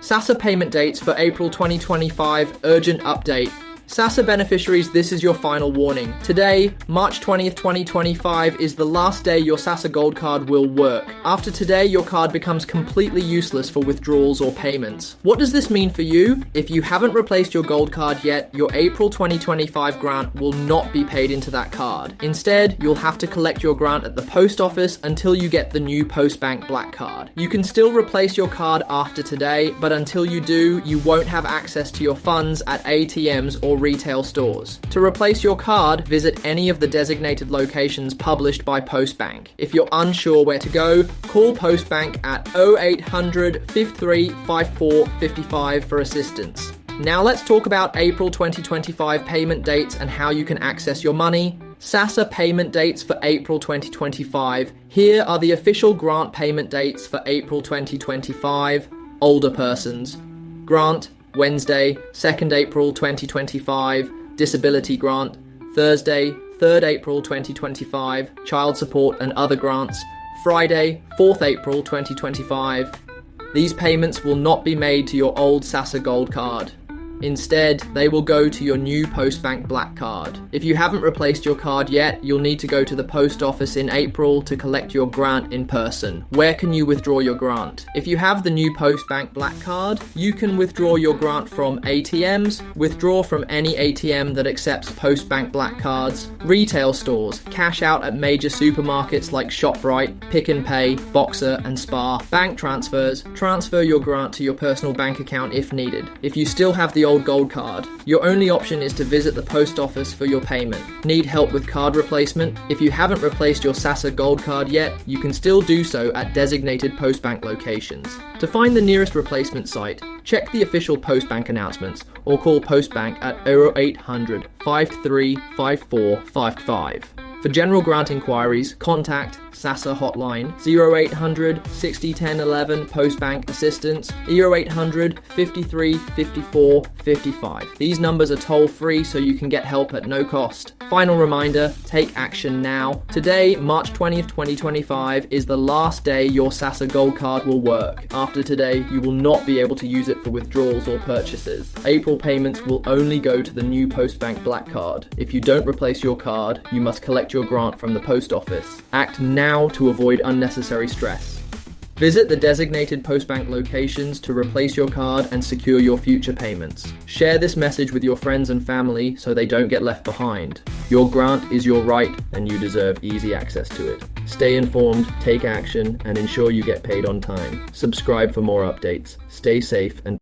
SASSA payment dates for April 2025 urgent update. SASSA beneficiaries, this is your final warning. Today, March 20th, 2025 is the last day your SASSA Gold Card will work. After today, your card becomes completely useless for withdrawals or payments. What does this mean for you? If you haven't replaced your Gold Card yet, your April 2025 grant will not be paid into that card. Instead, you'll have to collect your grant at the post office until you get the new Postbank Black Card. You can still replace your card after today, but until you do, you won't have access to your funds at ATMs or retail stores. To replace your card, visit any of the designated locations published by Postbank. If you're unsure where to go, call Postbank at 0800 53 54 55 for assistance. Now let's talk about April 2025 payment dates and how you can access your money. SASSA payment dates for April 2025. Here are the official grant payment dates for April 2025. Older persons. Grant, Wednesday, 2nd April 2025. Disability grant, Thursday, 3rd April 2025. Child support and other grants, Friday, 4th April 2025. These payments will not be made to your old SASSA Gold Card. Instead, they will go to your new Postbank Black Card. If you haven't replaced your card yet, you'll need to go to the post office in April to collect your grant in person. Where can you withdraw your grant? If you have the new Postbank Black Card, you can withdraw your grant from ATMs, withdraw from any ATM that accepts Postbank Black Cards, retail stores, cash out at major supermarkets like ShopRite, Pick n Pay, Boxer and Spar, bank transfers, transfer your grant to your personal bank account if needed. If you still have the old Gold Card, your only option is to visit the post office for your payment. Need help with card replacement? If you haven't replaced your SASSA Gold Card yet, you can still do so at designated Postbank locations. To find the nearest replacement site, check the official Postbank announcements or call Postbank at 0800 53 54 55. For general grant inquiries, contact SASSA hotline 0800 60 10 11 Postbank Assistance 0800 53 54 55. These numbers are toll free so you can get help at no cost. Final reminder, take action now. Today, March 20th, 2025 is the last day your SASSA Gold Card will work. After today, you will not be able to use it for withdrawals or purchases. April payments will only go to the new Postbank Black Card. If you don't replace your card, you must collect your grant from the post office. Act now to avoid unnecessary stress. Visit the designated Postbank locations to replace your card and secure your future payments. Share this message with your friends and family so they don't get left behind. Your grant is your right and you deserve easy access to it. Stay informed, take action, and ensure you get paid on time. Subscribe for more updates. Stay safe and